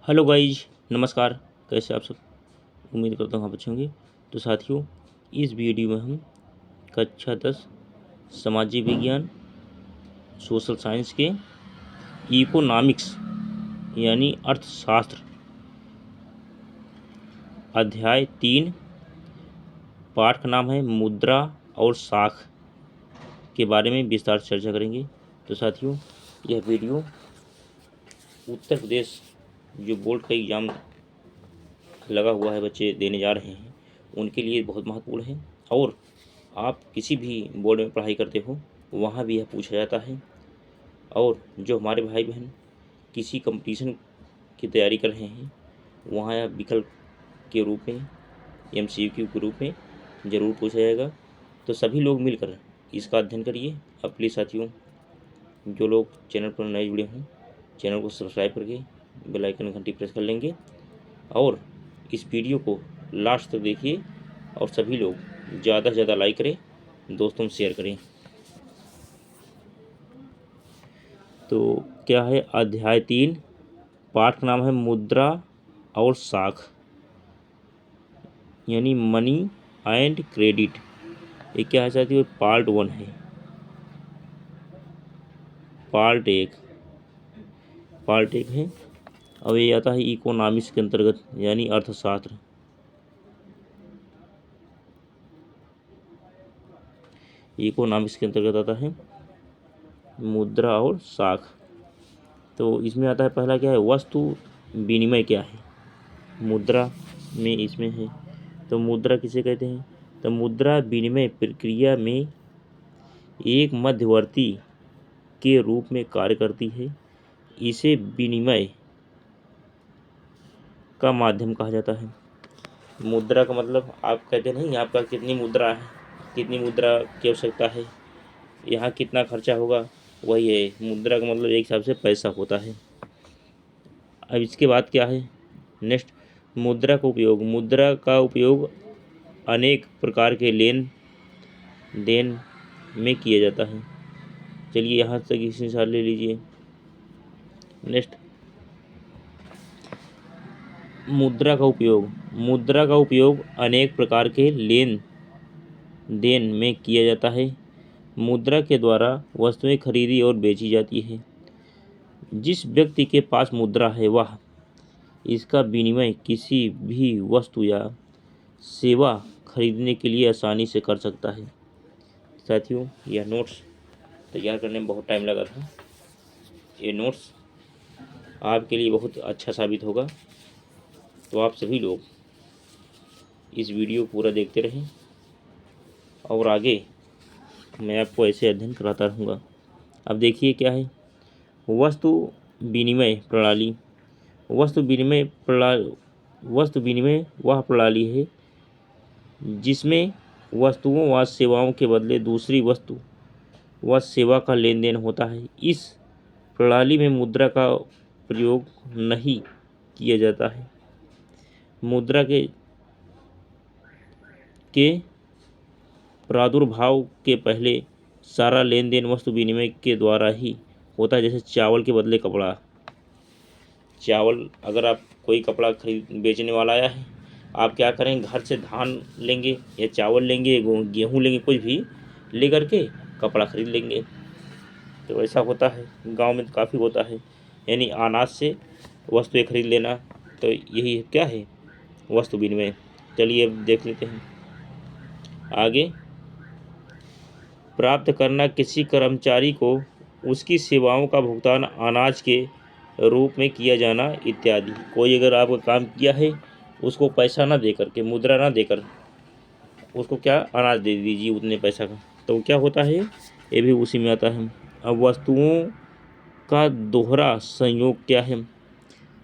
Hello guys, नमस्कार। कैसे आप सब? उम्मीद करता हूँ आप अच्छे होंगे। तो साथियों, इस वीडियो में हम कक्षा 10 सामाजिक विज्ञान सोशल साइंस के इकोनॉमिक्स यानी अर्थशास्त्र अध्याय 3 पाठ का नाम है मुद्रा और साख के बारे में विस्तार से चर्चा करेंगे। तो साथियों, यह वीडियो उत्तर प्रदेश जो बोर्ड का एग्ज़ाम लगा हुआ है, बच्चे देने जा रहे हैं, उनके लिए बहुत महत्वपूर्ण है। और आप किसी भी बोर्ड में पढ़ाई करते हो वहाँ भी यह पूछा जाता है। और जो हमारे भाई बहन किसी कंपटीशन की तैयारी कर रहे हैं वहाँ यह विकल्प के रूप में MCQ के रूप में ज़रूर पूछा जाएगा। तो सभी लोग मिलकर इसका अध्ययन करिए। अब प्लीज़ साथियों, जो लोग चैनल पर नए जुड़े हों, चैनल को सब्सक्राइब करके बेल आइकन घंटी प्रेस कर लेंगे और इस वीडियो को लास्ट तक देखिए और सभी लोग ज़्यादा से ज़्यादा लाइक करें, दोस्तों में शेयर करें। तो क्या है अध्याय 3, पाठ का नाम है मुद्रा और साख यानी मनी एंड क्रेडिट। ये क्या है साथियों? पार्ट 1 है। पार्ट एक है। अब ये आता है इकोनॉमिक्स के अंतर्गत यानी अर्थशास्त्र। इकोनॉमिक्स के अंतर्गत आता है मुद्रा और साख। तो इसमें आता है पहला क्या है, वस्तु विनिमय क्या है। मुद्रा में इसमें है। तो मुद्रा किसे कहते हैं? तो मुद्रा विनिमय प्रक्रिया में एक मध्यवर्ती के रूप में कार्य करती है। इसे विनिमय का माध्यम कहा जाता है। मुद्रा का मतलब आप कहते नहीं, आपका कितनी मुद्रा है, कितनी मुद्रा की आवश्यकता है, यहाँ कितना खर्चा होगा, वही है मुद्रा का मतलब। एक हिसाब से पैसा होता है। अब इसके बाद क्या है नेक्स्ट, मुद्रा का उपयोग अनेक प्रकार के लेन देन में किया जाता है। चलिए यहाँ तक इसी साल ले लीजिए। नेक्स्ट, मुद्रा का उपयोग अनेक प्रकार के लेन देन में किया जाता है। मुद्रा के द्वारा वस्तुएं खरीदी और बेची जाती है। जिस व्यक्ति के पास मुद्रा है वह इसका विनिमय किसी भी वस्तु या सेवा खरीदने के लिए आसानी से कर सकता है। साथियों, यह नोट्स तैयार करने में बहुत टाइम लगा था। ये नोट्स आपके लिए बहुत अच्छा साबित होगा। तो आप सभी लोग इस वीडियो पूरा देखते रहें और आगे मैं आपको ऐसे अध्ययन कराता रहूँगा। अब देखिए क्या है वस्तु विनिमय प्रणाली। वस्तु विनिमय वह प्रणाली है जिसमें वस्तुओं व सेवाओं के बदले दूसरी वस्तु व सेवा का लेन देन होता है। इस प्रणाली में मुद्रा का प्रयोग नहीं किया जाता है। मुद्रा के प्रादुर्भाव के पहले सारा लेन देन वस्तु विनिमय के द्वारा ही होता है। जैसे चावल के बदले कपड़ा। चावल, अगर आप कोई कपड़ा खरीद बेचने वाला आया है, आप क्या करेंगे, घर से धान लेंगे या चावल लेंगे, गेहूँ लेंगे, कुछ भी लेकर के कपड़ा खरीद लेंगे। तो ऐसा होता है, गांव में तो काफ़ी होता है, यानी अनाज से वस्तुएं खरीद लेना। तो यही क्या है वस्तु विनिमय। चलिए अब देख लेते हैं आगे। प्राप्त करना, किसी कर्मचारी को उसकी सेवाओं का भुगतान अनाज के रूप में किया जाना इत्यादि। कोई अगर आपका काम किया है उसको पैसा ना दे करके, मुद्रा ना देकर उसको क्या अनाज दे दीजिए उतने पैसा का, तो क्या होता है, ये भी उसी में आता है। अब वस्तुओं का दोहरा संयोग क्या है?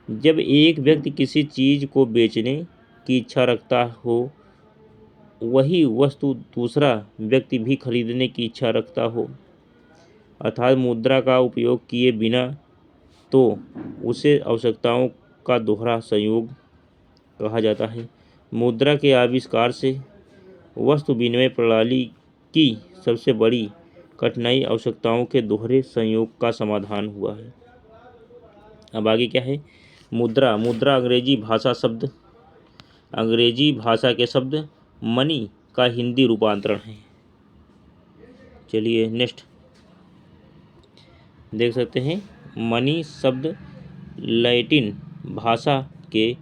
जब एक व्यक्ति किसी चीज़ को बेचने की इच्छा रखता हो, वही वस्तु दूसरा व्यक्ति भी खरीदने की इच्छा रखता हो, अर्थात मुद्रा का उपयोग किए बिना, तो उसे आवश्यकताओं का दोहरा संयोग कहा जाता है। मुद्रा के आविष्कार से वस्तु विनिमय प्रणाली की सबसे बड़ी कठिनाई आवश्यकताओं के दोहरे संयोग का समाधान हुआ है। अब आगे क्या है, मुद्रा, मुद्रा अंग्रेजी भाषा के शब्द मनी का हिंदी रूपांतरण है। चलिए नेक्स्ट देख सकते हैं। मनी शब्द लैटिन भाषा के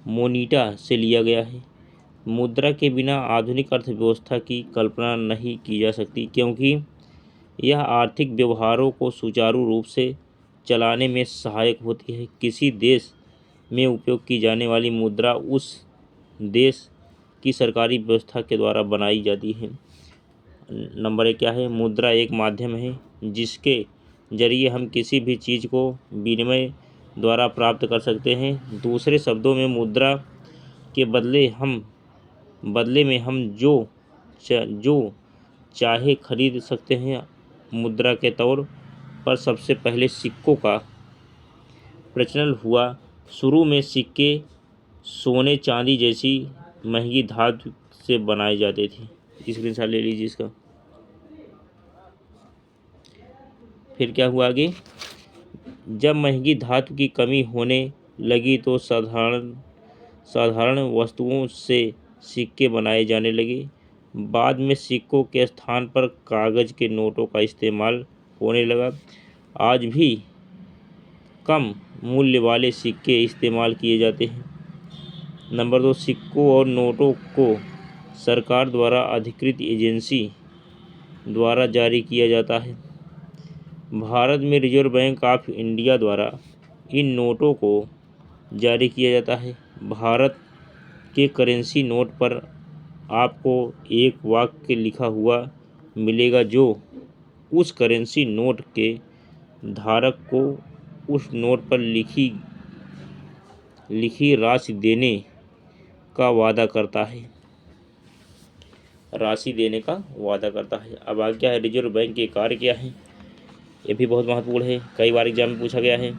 मोनिटा से लिया गया है। मुद्रा के बिना आधुनिक अर्थव्यवस्था की कल्पना नहीं की जा सकती, क्योंकि यह आर्थिक व्यवहारों को सुचारू रूप से चलाने में सहायक होती है। किसी देश में उपयोग की जाने वाली मुद्रा उस देश की सरकारी व्यवस्था के द्वारा बनाई जाती है। नंबर 1 क्या है? मुद्रा एक माध्यम है जिसके जरिए हम किसी भी चीज़ को विनिमय द्वारा प्राप्त कर सकते हैं। दूसरे शब्दों में मुद्रा के बदले में हम जो चाहे खरीद सकते हैं। मुद्रा के तौर पर सबसे पहले सिक्कों का प्रचलन हुआ। शुरू में सिक्के सोने चांदी जैसी महंगी धातु से बनाए जाते थे। स्क्रीनशॉट ले लीजिए इसका। फिर क्या हुआ आगे? जब महंगी धातु की कमी होने लगी तो साधारण वस्तुओं से सिक्के बनाए जाने लगे। बाद में सिक्कों के स्थान पर कागज़ के नोटों का इस्तेमाल होने लगा। आज भी कम मूल्य वाले सिक्के इस्तेमाल किए जाते हैं। नंबर 2, सिक्कों और नोटों को सरकार द्वारा अधिकृत एजेंसी द्वारा जारी किया जाता है। भारत में रिजर्व बैंक ऑफ इंडिया द्वारा इन नोटों को जारी किया जाता है। भारत के करेंसी नोट पर आपको एक वाक्य लिखा हुआ मिलेगा जो उस करेंसी नोट के धारक को उस नोट पर लिखी राशि देने का वादा करता है। अब आगे क्या है? रिजर्व बैंक के कार्य क्या है? ये भी बहुत महत्वपूर्ण है, कई बार एग्जाम में पूछा गया है।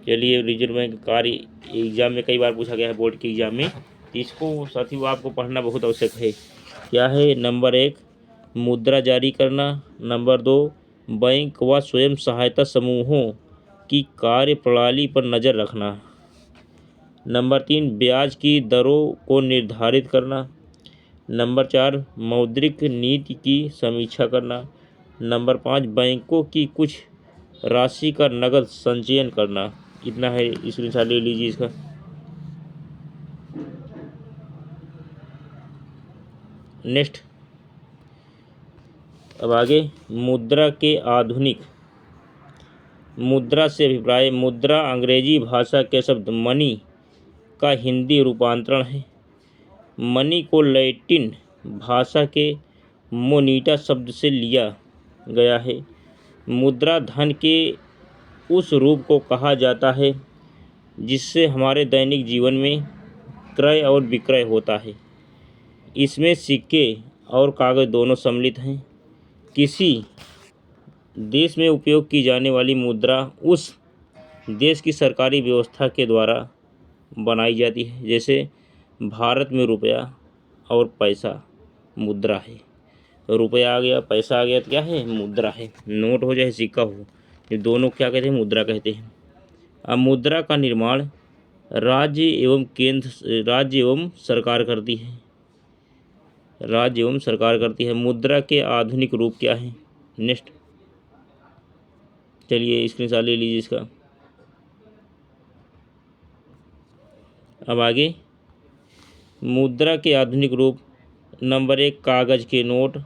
चलिए, रिजर्व बैंक कार्य एग्जाम में कई बार पूछा गया है, बोर्ड के एग्जाम में। इसको साथियों आपको पढ़ना बहुत आवश्यक है। क्या है? नंबर 1, मुद्रा जारी करना। नंबर 2, बैंक व स्वयं सहायता समूहों की कार्यप्रणाली पर नज़र रखना। नंबर 3, ब्याज की दरों को निर्धारित करना। नंबर 4, मौद्रिक नीति की समीक्षा करना। नंबर 5, बैंकों की कुछ राशि का नगद संचयन करना। इतना है, स्क्रीनशॉट ले लीजिए इसका। नेक्स्ट, अब आगे मुद्रा के आधुनिक। मुद्रा से अभिप्राय। मुद्रा अंग्रेजी भाषा के शब्द मनी का हिंदी रूपांतरण है। मनी को लैटिन भाषा के मोनिटा शब्द से लिया गया है। मुद्रा धन के उस रूप को कहा जाता है जिससे हमारे दैनिक जीवन में क्रय और विक्रय होता है। इसमें सिक्के और कागज़ दोनों सम्मिलित हैं। किसी देश में उपयोग की जाने वाली मुद्रा उस देश की सरकारी व्यवस्था के द्वारा बनाई जाती है। जैसे भारत में रुपया और पैसा मुद्रा है। रुपया आ गया, पैसा आ गया, तो क्या है? मुद्रा है। नोट हो चाहे सिक्का हो, ये दोनों क्या कहते हैं? मुद्रा कहते हैं। अब मुद्रा का निर्माण राज्य एवं सरकार करती है। मुद्रा के आधुनिक रूप क्या है? नेक्स्ट, चलिए स्क्रीनशॉट ले लीजिए इसका। अब आगे मुद्रा के आधुनिक रूप। नंबर 1, कागज़ के नोट।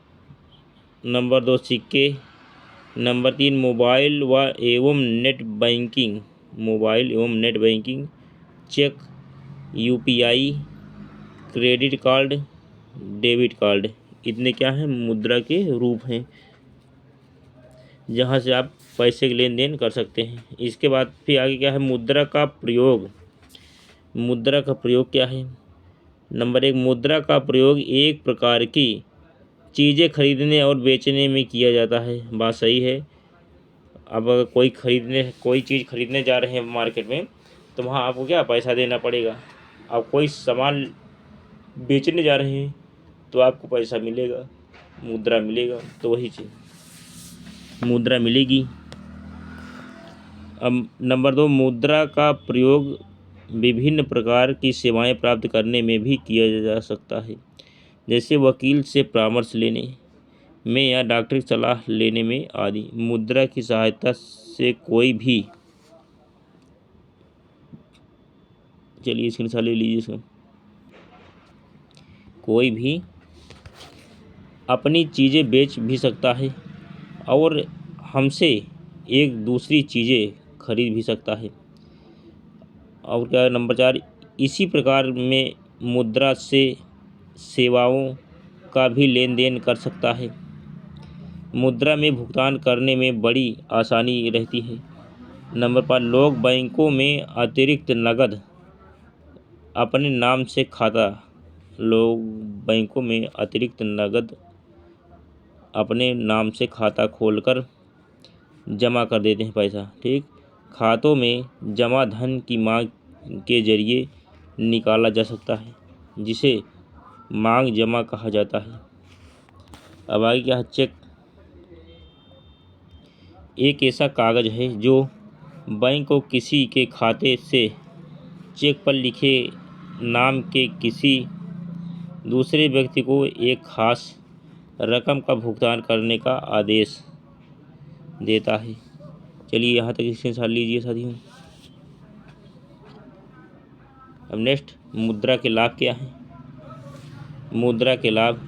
नंबर 2, सिक्के। नंबर 3, मोबाइल एवं net banking, cheque, UPI, credit card, debit card. इतने क्या हैं? मुद्रा के रूप हैं जहाँ से आप पैसे के लेन देन कर सकते हैं। इसके बाद फिर आगे क्या है? मुद्रा का प्रयोग। मुद्रा का प्रयोग क्या है? नंबर 1, मुद्रा का प्रयोग एक प्रकार की चीज़ें खरीदने और बेचने में किया जाता है। बात सही है। अब अगर कोई चीज़ खरीदने जा रहे हैं मार्केट में, तो वहाँ आपको क्या पैसा देना पड़ेगा। अब कोई सामान बेचने जा रहे हैं तो आपको पैसा मिलेगा, मुद्रा मिलेगा। तो वही चीज़ मुद्रा मिलेगी। अब नंबर 2, मुद्रा का प्रयोग विभिन्न प्रकार की सेवाएं प्राप्त करने में भी किया जा सकता है, जैसे वकील से परामर्श लेने में या डॉक्टरी सलाह लेने में आदि। मुद्रा की सहायता से कोई भी, चलिए स्क्रीनशॉट ले लीजिए इसको, कोई भी अपनी चीज़ें बेच भी सकता है और हमसे एक दूसरी चीज़ें खरीद भी सकता है। और क्या नंबर 4, इसी प्रकार में मुद्रा से सेवाओं का भी लेन देन कर सकता है। मुद्रा में भुगतान करने में बड़ी आसानी रहती है। नंबर 5, लोग बैंकों में अतिरिक्त नकद अपने नाम से खाता लोग बैंकों में अतिरिक्त नकद अपने नाम से खाता खोलकर जमा कर देते हैं पैसा, ठीक। खातों में जमा धन की मांग के जरिए निकाला जा सकता है, जिसे मांग जमा कहा जाता है। अब आगे क्या है, चेक एक ऐसा कागज है जो बैंक को किसी के खाते से चेक पर लिखे नाम के किसी दूसरे व्यक्ति को एक खास रकम का भुगतान करने का आदेश देता है। चलिए यहाँ तक स्क्रीनशॉट लीजिए साथियों। अब नेक्स्ट, मुद्रा के लाभ क्या हैं। मुद्रा के लाभ,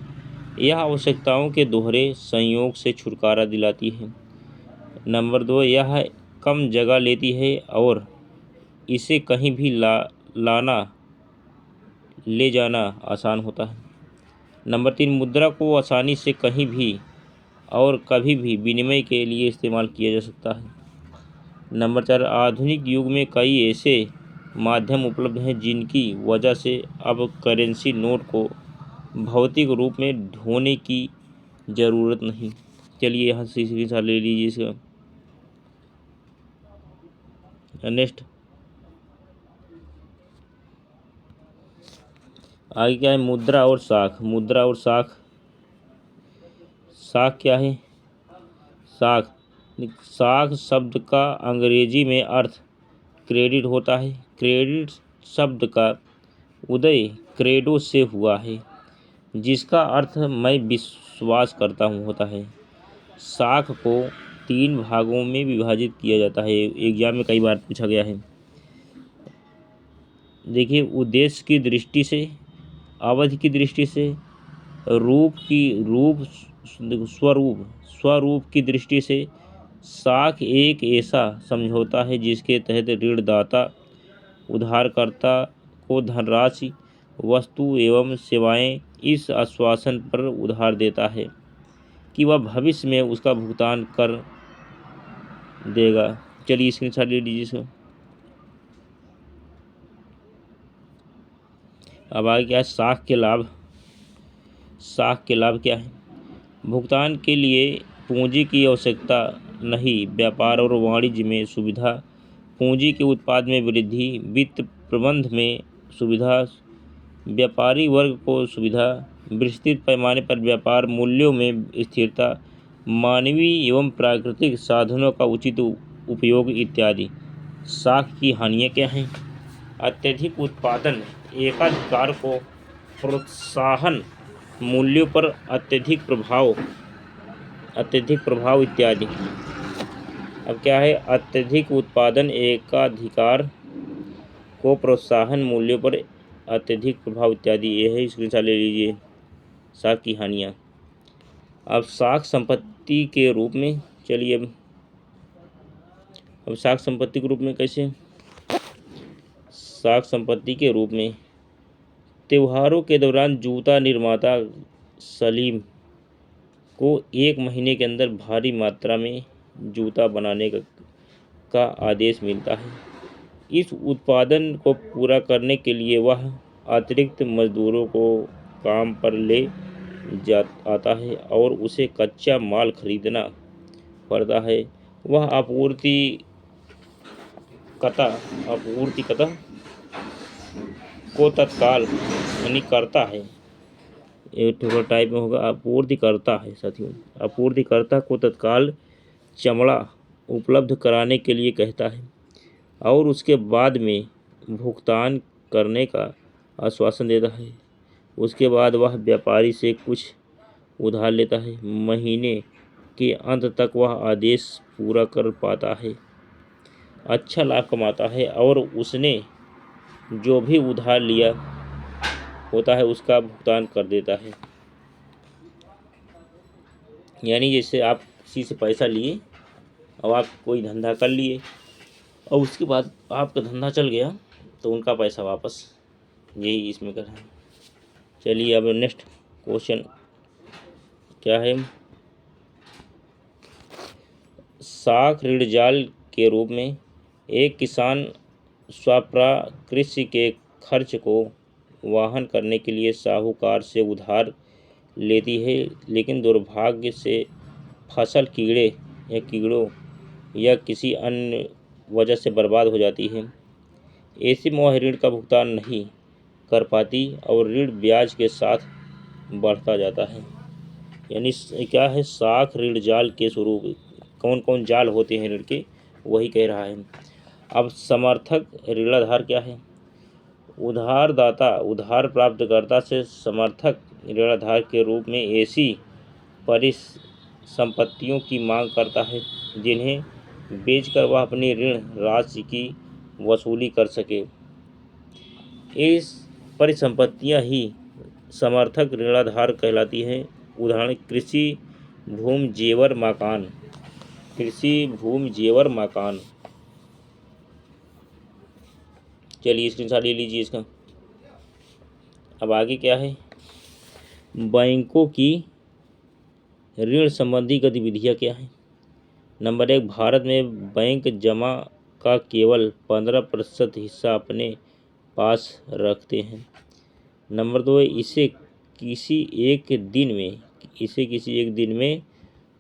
यह आवश्यकताओं के दोहरे संयोग से छुटकारा दिलाती है। नंबर 2, यह कम जगह लेती है और इसे कहीं भी लाना ले जाना आसान होता है। नंबर 3, मुद्रा को आसानी से कहीं भी और कभी भी विनिमय के लिए इस्तेमाल किया जा सकता है। नंबर 4, आधुनिक युग में कई ऐसे माध्यम उपलब्ध हैं जिनकी वजह से अब करेंसी नोट को भौतिक रूप में ढोने की ज़रूरत नहीं। चलिए यहाँ से स्क्रीनशॉट ले लीजिए इसका। नेक्स्ट, आगे क्या है, मुद्रा और साख। मुद्रा और साख, साख क्या है, साख, साख शब्द का अंग्रेजी में अर्थ क्रेडिट होता है। क्रेडिट शब्द का उदय क्रेडो से हुआ है, जिसका अर्थ मैं विश्वास करता हूँ होता है। साख को 3 भागों में विभाजित किया जाता है, एग्जाम में कई बार पूछा गया है। देखिए, उद्देश्य की दृष्टि से, अवधि की दृष्टि से, स्वरूप की दृष्टि से। साख एक ऐसा समझौता है जिसके तहत ऋणदाता उधारकर्ता को धनराशि, वस्तु एवं सेवाएं इस आश्वासन पर उधार देता है कि वह भविष्य में उसका भुगतान कर देगा। चलिए स्क्रीनशॉट ले लीजिए इसको। अब आगे क्या है, साख के लाभ। साख के लाभ क्या है, भुगतान के लिए पूंजी की आवश्यकता नहीं, व्यापार और वाणिज्य में सुविधा, पूंजी के उत्पाद में वृद्धि, वित्त प्रबंध में सुविधा, व्यापारी वर्ग को सुविधा, विस्तृत पैमाने पर व्यापार, मूल्यों में स्थिरता, मानवीय एवं प्राकृतिक साधनों का उचित उपयोग इत्यादि। साख की हानियाँ क्या हैं, अत्यधिक उत्पादन, एकाधिकार को प्रोत्साहन, मूल्यों पर अत्यधिक प्रभाव इत्यादि। अब क्या है, अत्यधिक उत्पादन, एकाधिकार को प्रोत्साहन, मूल्यों पर अत्यधिक प्रभाव इत्यादि। यह है, स्क्रीनशॉट ले लीजिए साख की हानियाँ। अब साख संपत्ति के रूप में, चलिए अब साख संपत्ति के रूप में कैसे, साख संपत्ति के रूप में त्योहारों के दौरान जूता निर्माता सलीम को 1 महीने के अंदर भारी मात्रा में जूता बनाने का आदेश मिलता है। इस उत्पादन को पूरा करने के लिए वह अतिरिक्त मजदूरों को काम पर ले आता है और उसे कच्चा माल खरीदना पड़ता है। वह आपूर्तिकर्ता को तत्काल यानी करता है, एक थोड़ा टाइप में होगा, आपूर्तिकर्ता है साथियों, आपूर्तिकर्ता को तत्काल चमड़ा उपलब्ध कराने के लिए कहता है और उसके बाद में भुगतान करने का आश्वासन देता है। उसके बाद वह व्यापारी से कुछ उधार लेता है। महीने के अंत तक वह आदेश पूरा कर पाता है, अच्छा लाभ कमाता है और उसने जो भी उधार लिया होता है उसका भुगतान कर देता है। यानी जैसे आप किसी से पैसा लिए और आप कोई धंधा कर लिए और उसके बाद आपका धंधा चल गया तो उनका पैसा वापस, यही इसमें कर रहे हैं। चलिए अब नेक्स्ट क्वेश्चन क्या है। साख ऋण जाल के रूप में एक किसान स्वप्राकृष्य के खर्च को वहन करने के लिए साहूकार से उधार लेती है, लेकिन दुर्भाग्य से फसल कीड़ों या किसी अन्य वजह से बर्बाद हो जाती है। ऐसे में वह ऋण का भुगतान नहीं कर पाती और ऋण ब्याज के साथ बढ़ता जाता है। यानी क्या है, साख ऋण जाल के स्वरूप, कौन कौन जाल होते हैं ऋण के, वही कह रहा है। अब समर्थक ऋणाधार क्या है। उधारदाता उधार प्राप्तकर्ता से समर्थक ऋणाधार के रूप में ऐसी परिसंपत्तियों की मांग करता है जिन्हें बेचकर वह अपनी ऋण राशि की वसूली कर सके। इस परिसंपत्तियां ही समर्थक ऋणाधार कहलाती हैं। उदाहरण कृषि भूमि जेवर मकान, चलिए स्क्रीनशॉट ले लीजिए इसका। अब आगे क्या है, बैंकों की ऋण संबंधी गतिविधियां क्या है। नंबर 1, भारत में बैंक जमा का केवल 15% हिस्सा अपने पास रखते हैं। नंबर 2, इसे किसी एक दिन में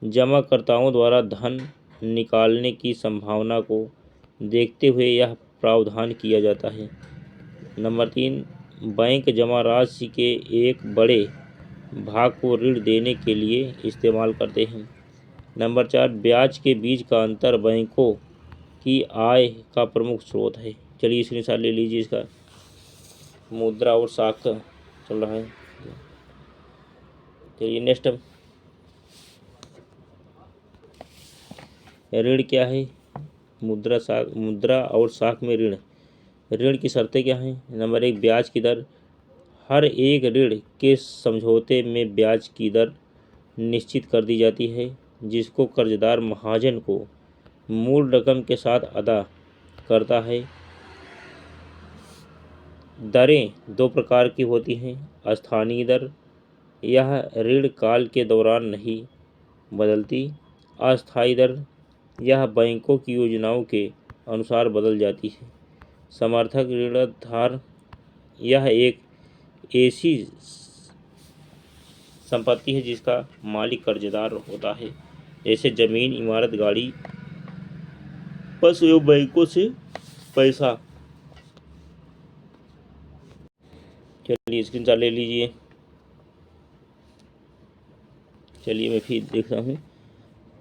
जमाकर्ताओं द्वारा धन निकालने की संभावना को देखते हुए यह प्रावधान किया जाता है। नंबर 3, बैंक जमा राशि के एक बड़े भाग को ऋण देने के लिए इस्तेमाल करते हैं। नंबर 4, ब्याज के बीच का अंतर बैंकों की आय का प्रमुख स्रोत है। चलिए स्क्रीनशॉट ले लीजिए इसका। मुद्रा और साख का चल रहा है। चलिए नेक्स्ट, ऋण क्या है। मुद्रा और साख में ऋण की शर्तें क्या हैं। नंबर 1, ब्याज की दर। हर एक ऋण के समझौते में ब्याज की दर निश्चित कर दी जाती है जिसको कर्जदार महाजन को मूल रकम के साथ अदा करता है। दरें दो प्रकार की होती हैं। स्थानीय दर, यह ऋण काल के दौरान नहीं बदलती। अस्थायी दर, यह बैंकों की योजनाओं के अनुसार बदल जाती है। समर्थक ऋणाधार, यह एक ऐसी संपत्ति है जिसका मालिक कर्जदार होता है, जैसे जमीन, इमारत, गाड़ी, पशु एवं बैंकों से पैसा। चलिए स्क्रीनशॉट ले लीजिए। चलिए मैं फिर देख रहा हूँ।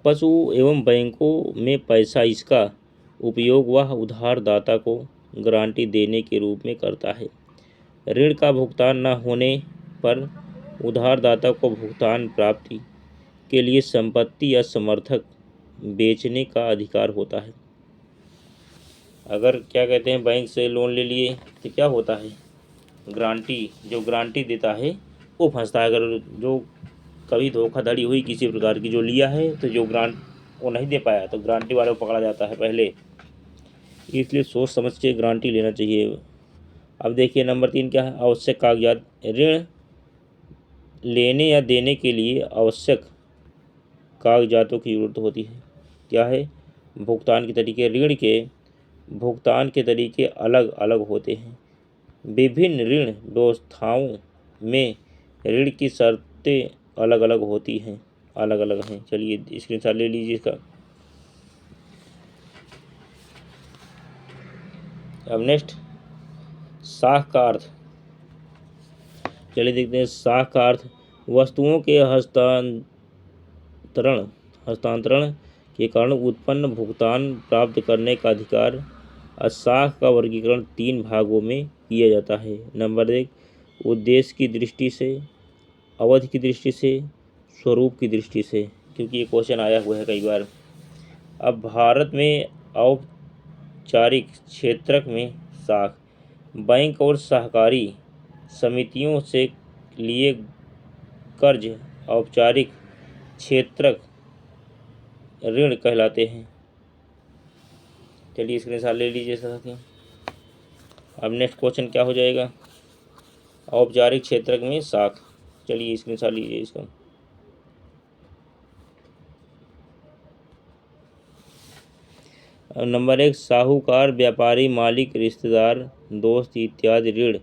पशु एवं बैंकों में पैसा, इसका उपयोग वह उधारदाता को गारंटी देने के रूप में करता है। ऋण का भुगतान न होने पर उधारदाता को भुगतान प्राप्ति के लिए संपत्ति या समर्थक बेचने का अधिकार होता है। अगर क्या कहते हैं, बैंक से लोन ले लिए तो क्या होता है, जो गारंटी देता है वो फंसता है। अगर जो कभी धोखाधड़ी हुई किसी प्रकार की, जो लिया है तो जो ग्रांट वो नहीं दे पाया तो गारंटी वाले को पकड़ा जाता है पहले, इसलिए सोच समझ के गारंटी लेना चाहिए। अब देखिए नंबर 3 क्या है, आवश्यक कागजात। ऋण लेने या देने के लिए आवश्यक कागजातों की जरूरत होती है। क्या है, भुगतान के तरीके। ऋण के भुगतान के तरीके अलग अलग होते हैं। विभिन्न ऋण व्यवस्थाओं में ऋण की शर्तें अलग अलग हैं। चलिए स्क्रीनशॉट ले लीजिए इसका। अब नेक्स्ट, साख का अर्थ। चलिए देखते हैं साख का अर्थ। वस्तुओं के हस्तांतरण के कारण उत्पन्न भुगतान प्राप्त करने का अधिकार। साख का वर्गीकरण 3 भागों में किया जाता है। नंबर 1, उद्देश्य की दृष्टि से, अवधि की दृष्टि से, स्वरूप की दृष्टि से, क्योंकि ये क्वेश्चन आया हुआ है कई बार। अब भारत में औपचारिक क्षेत्रक में साख बैंक और सहकारी समितियों से लिए कर्ज औपचारिक क्षेत्रक ऋण कहलाते हैं। चलिए स्क्रीनशॉट ले लीजिए साथियों। अब नेक्स्ट क्वेश्चन क्या हो जाएगा? औपचारिक क्षेत्रक में साख। चलिए स्क्रीनशॉट लीजिए इसका। नंबर 1, साहूकार व्यापारी, मालिक, रिश्तेदार, दोस्त इत्यादि ऋण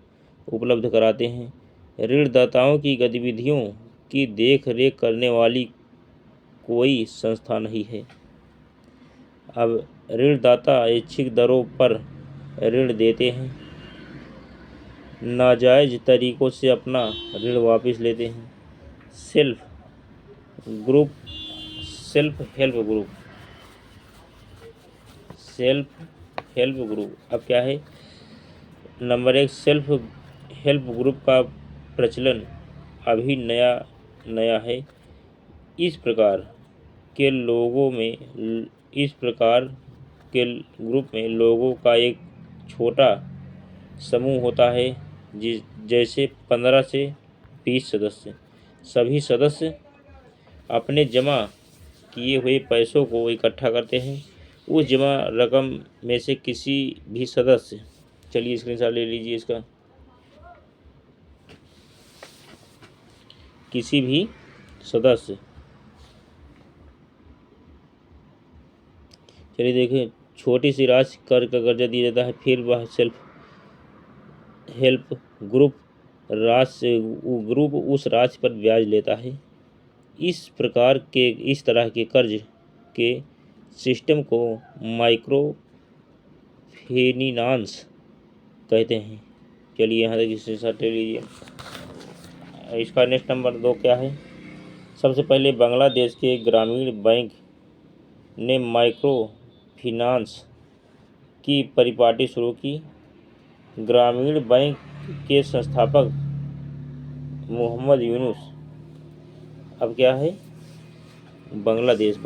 उपलब्ध कराते हैं। ऋणदाताओं की गतिविधियों की देख रेख करने वाली कोई संस्था नहीं है। अब ऋणदाता ऐच्छिक दरों पर ऋण देते हैं, नाजायज तरीकों से अपना ऋण वापस लेते हैं। Self help group. अब क्या है? नंबर 1, सेल्फ हेल्प ग्रुप का प्रचलन अभी नया है। इस प्रकार के ग्रुप में लोगों का एक छोटा समूह होता है, जैसे 15 से 20 सदस्य। सभी सदस्य अपने जमा किए हुए पैसों को इकट्ठा करते हैं। उस जमा रकम में से किसी भी सदस्य, चलिए स्क्रीनशॉट ले लीजिए इसका, किसी भी सदस्य, चलिए देखें, छोटी सी राशि कर का कर्जा दिया जाता है, फिर वह सेल्फ हेल्प ग्रुप उस राशि पर ब्याज लेता है। इस तरह के कर्ज के सिस्टम को माइक्रो फिनांस कहते हैं। चलिए यहाँ तक इससे साथ ले लीजिए। इसका नेक्स्ट नंबर 2 क्या है? सबसे पहले बांग्लादेश के ग्रामीण बैंक ने माइक्रो फिनांस की परिपाटी शुरू की। ग्रामीण बैंक के संस्थापक मोहम्मद यूनुस, अब क्या है? बांग्लादेश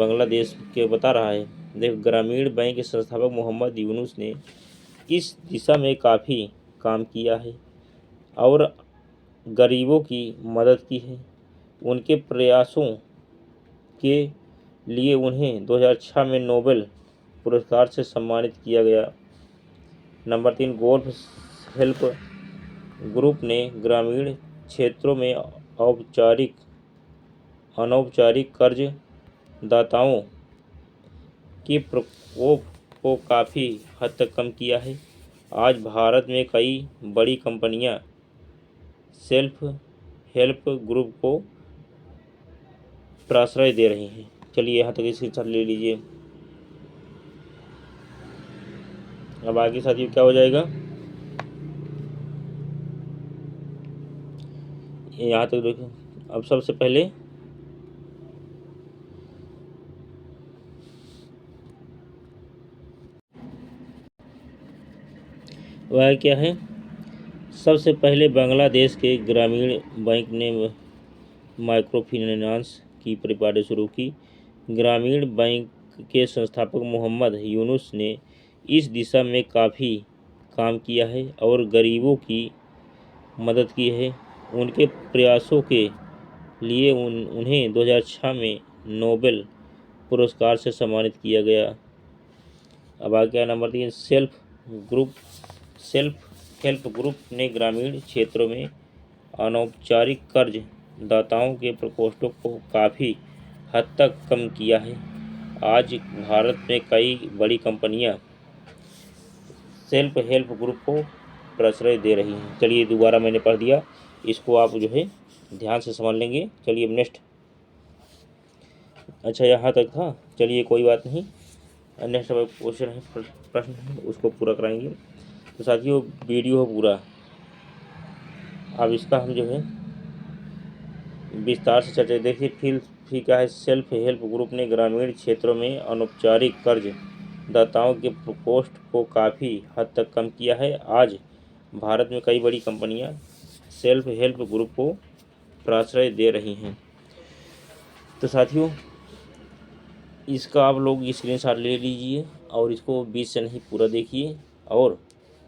के बता रहा है। देखो, ग्रामीण बैंक के संस्थापक मोहम्मद यूनुस ने इस दिशा में काफ़ी काम किया है और गरीबों की मदद की है। उनके प्रयासों के लिए उन्हें 2006 में नोबेल पुरस्कार से सम्मानित किया गया। नंबर 3, गोल्फ हेल्प ग्रुप ने ग्रामीण क्षेत्रों में अनौपचारिक कर्ज दाताओं के प्रकोप को काफ़ी हद तक कम किया है। आज भारत में कई बड़ी कंपनियां सेल्फ हेल्प ग्रुप को प्रश्रय दे रही हैं। चलिए यहाँ तक इसकी छात्र ले लीजिए। अब आगे साथियों क्या हो जाएगा? यहाँ तक देखो। अब सबसे पहले वह क्या है? सबसे पहले बांग्लादेश के ग्रामीण बैंक ने माइक्रो फिनांस की परिपाटी शुरू की। ग्रामीण बैंक के संस्थापक मोहम्मद यूनुस ने इस दिशा में काफ़ी काम किया है और गरीबों की मदद की है। उनके प्रयासों के लिए उन्हें 2006 में नोबेल पुरस्कार से सम्मानित किया गया। अब आ गया नंबर 3, सेल्फ हेल्प ग्रुप ने ग्रामीण क्षेत्रों में अनौपचारिक कर्ज दाताओं के प्रकोष्ठों को काफ़ी हद तक कम किया है। आज भारत में कई बड़ी कंपनियां सेल्फ हेल्प ग्रुप को प्रश्रय दे रही हैं। चलिए दोबारा मैंने पढ़ दिया, इसको आप जो है ध्यान से समझ लेंगे। चलिए अब नेक्स्ट, अच्छा यहाँ तक था, चलिए कोई बात नहीं। नेक्स्ट क्वेश्चन है, प्रश्न है, उसको पूरा कराएंगे। तो साथियों वीडियो हो पूरा, अब इसका हम जो है विस्तार से चर्चा। देखिए फिर क्या है, सेल्फ हेल्प ग्रुप ने ग्रामीण क्षेत्रों में अनौपचारिक कर्ज दाताओं के प्रकोष्ठ को काफ़ी हद तक कम किया है। आज भारत में कई बड़ी कंपनियां सेल्फ हेल्प ग्रुप को प्रश्रय दे रही हैं। तो साथियों, इसका आप लोग स्क्रीनशॉट ले लीजिए और इसको 20 से नहीं पूरा देखिए। और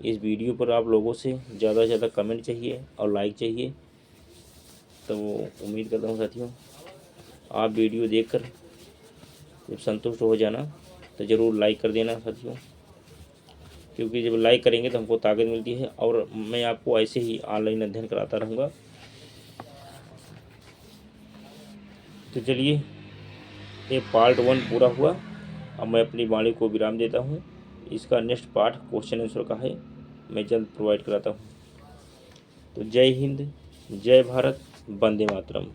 इस वीडियो पर आप लोगों से ज़्यादा से ज़्यादा कमेंट चाहिए और लाइक चाहिए। तो उम्मीद करता हूँ साथियों, आप वीडियो देखकर जब संतुष्ट हो जाना तो ज़रूर लाइक कर देना साथियों, क्योंकि जब लाइक करेंगे तो हमको ताकत मिलती है और मैं आपको ऐसे ही ऑनलाइन अध्ययन कराता रहूँगा। तो चलिए, ये पार्ट 1 पूरा हुआ। अब मैं अपनी वाणी को विराम देता हूँ। इसका नेक्स्ट पार्ट क्वेश्चन आंसर का है, मैं जल्द प्रोवाइड कराता हूँ। तो जय हिंद, जय भारत, वंदे मातरम।